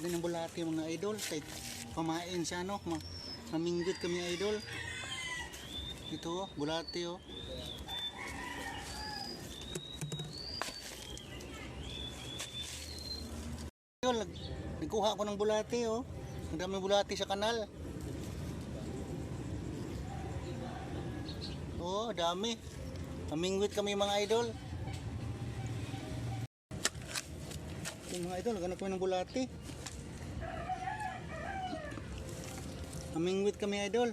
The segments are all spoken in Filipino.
natin ng bulati mga idol. Kahit pamain sa ano, maminggit kami idol. Ito oh, bulati oh. Idol, nagkuha ako ng bulati oh. Ang daming bulati sa kanal. Oh, dami. Mamingwit kami mga idol. Yung mga idol, naghanap kami ng bulati. Mamingwit kami idol.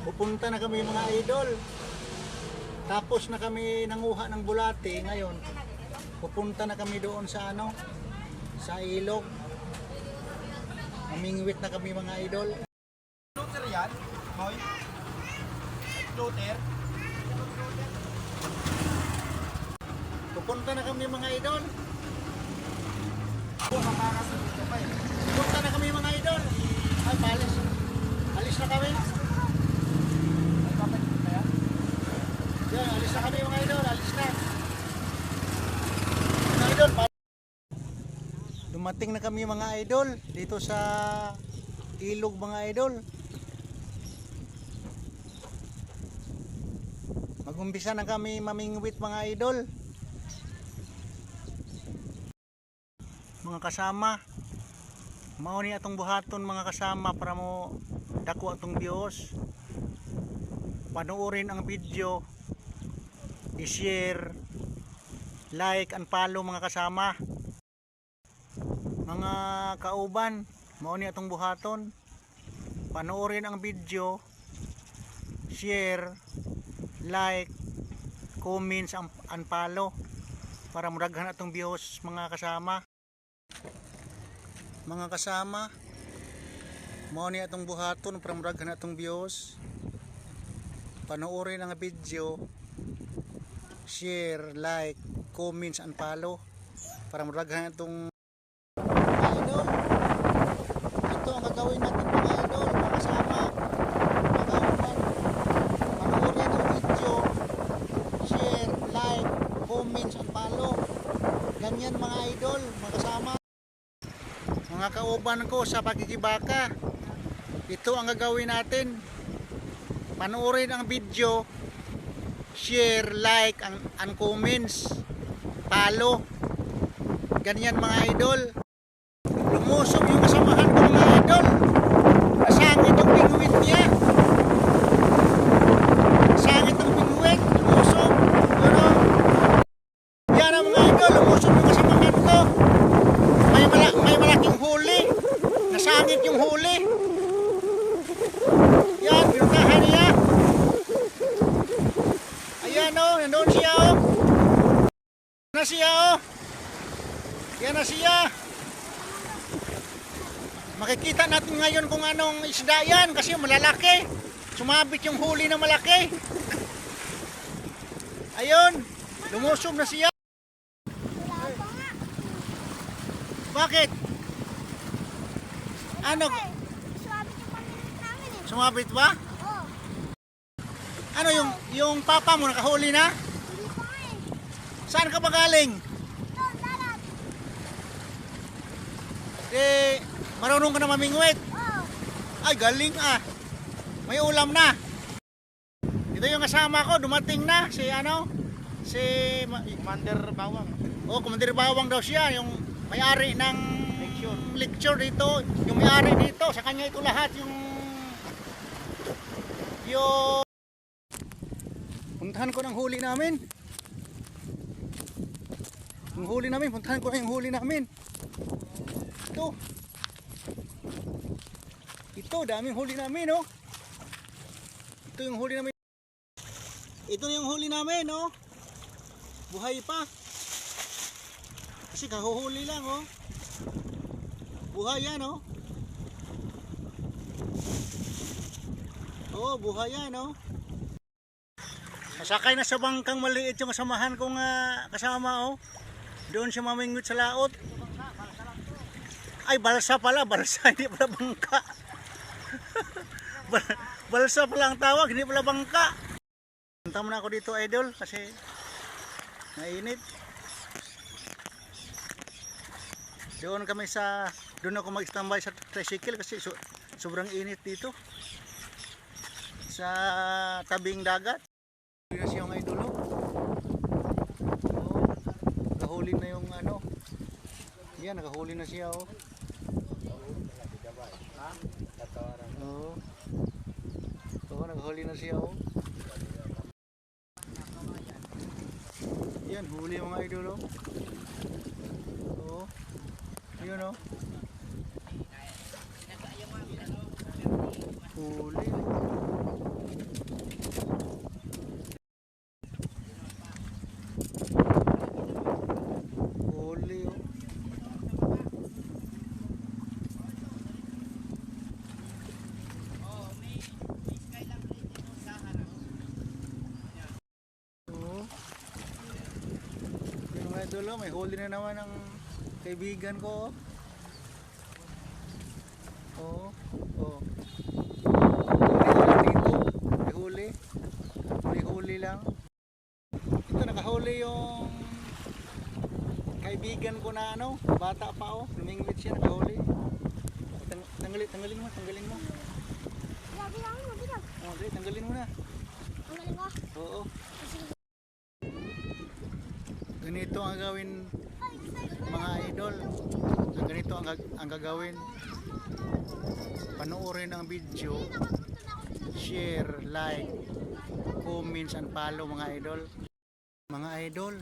Pupunta na kami mga idol. Tapos na kami nanguha ng bulati. Ngayon, pupunta na kami doon sa ano, sa ilog. Mamingwit na kami mga idol. Floater yan, Hoy. Floater. Pupunta na kami mga idol. Pupunta Pupunta na kami mga idol. Ay, palis. Alis na kami. Yan, alis na kami mga idol. Alis na. Mga idol, dumating na kami mga idol dito sa ilog mga idol. Mag-umpisa na kami mamingwit mga idol. Mga kasama, mao ni atong buhaton mga kasama para mo dako atong Dios. Panoorin ang video, i-share, like and follow mga kasama. Mga kauban, mao ni atong buhaton. Panoorin ang video, share, like, comments and follow para muraghan atong views mga kasama. Mga kasama, mao ni atong buhaton para muraghan atong views. Panoorin ang video, share, like, comments and follow para muraghan atong idol. Ito ang gagawin natin mga idol, mga kasama. Panoorin ang video, share, like, comments and follow. Ganyan mga idol, mga kasama. Mga kauban ko sa pagkikibaka, ito ang gagawin natin. Panoorin ang video, share, like, and comments, follow. Ganyan mga idol. Lumusog yung kasamahan ko mga idol. Nasangit ang pingwit niya. Nasangit ang pingwit. Lumusog. Pero, yan ang mga idol. Lumusog yung kasamahan ko. May malaking huli. Nasangit yung huli. Yan, pinuntahan niya. Ayan o, nandun siya o. Yan na siya o. Yan na siya. Makikita natin ngayon kung anong isda yan kasi malalaki. Sumabit yung huli na malaki. Ayun, lumusog na siya. Bakit? Ano? Sumabit ba? Oo. Ano yung papa mo nakahuli na? Hindi pa eh. Saan ka ba galing? Ito, dalat. Marunong ka na mamingwit? Oo. Ay, galing ah. May ulam na. Ito yung kasama ko, dumating na si Commander Bawang. Oh, Commander Bawang daw siya, yung may-ari ng lecture dito, yung may-ari dito, sa kanya ito lahat yung puntahan ko ng huli namin. Yung huli namin, puntahan ko na yung huli namin. Ito, daming huli namin, oh. Ito yung huli namin. Ito yung huli namin, oh. Buhay pa. Kasi kahuhuli lang, oh. Buhay yan, oh. Oh, buhay yan, oh. Masakay na sa bangkang maliit yung kasamahan kong kasama, oh. Doon siya mamingwit sa laot. Ay, balsa pala, balsa, hindi pala bangka. Balsa pala ang tawag, hindi pala bangka. Punta muna ako dito idol kasi mainit. Doon ako mag-standby sa tricycle kasi sobrang init dito. Sa tabing dagat. Huli na siya mga idol. Oh, nakahuli na yung ano. Yan, nakahuli na siya oh. Oo. Oo, nakahuli na siya oh. Yan, huli mga idol oh. Oo. Yun oh. Huli. Huli oh. Oo. Yun mga idol oh, may huli na naman ang kaibigan ko oh. Oo. Oo. May huli. May huli lang. Ito nakahuli yung kaibigan ko na ano, bata pa oh, lumingwit siya nakahuli. Tanggalin mo. Bilang mo, bilang. Oh, dali, tanggalin mo na. Ang galing ko. Oo. Ganito ang gawin mga idol. Ganito ang gagawin. Panoorin ang video, share, like, comments, and follow mga idol. Mga idol,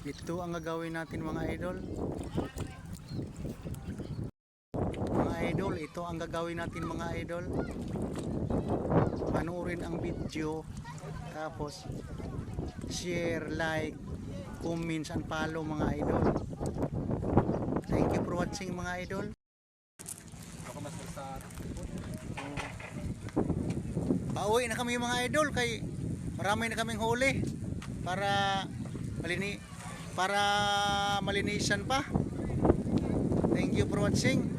ito ang gagawin natin mga idol. Mga idol, ito ang gagawin natin mga idol. Panoorin ang video, tapos share, like, comments, and follow mga idol. Thank you for watching mga idol. Pauwi na kami mga idol kay marami na kaming huli para malinisan pa. Thank you for watching.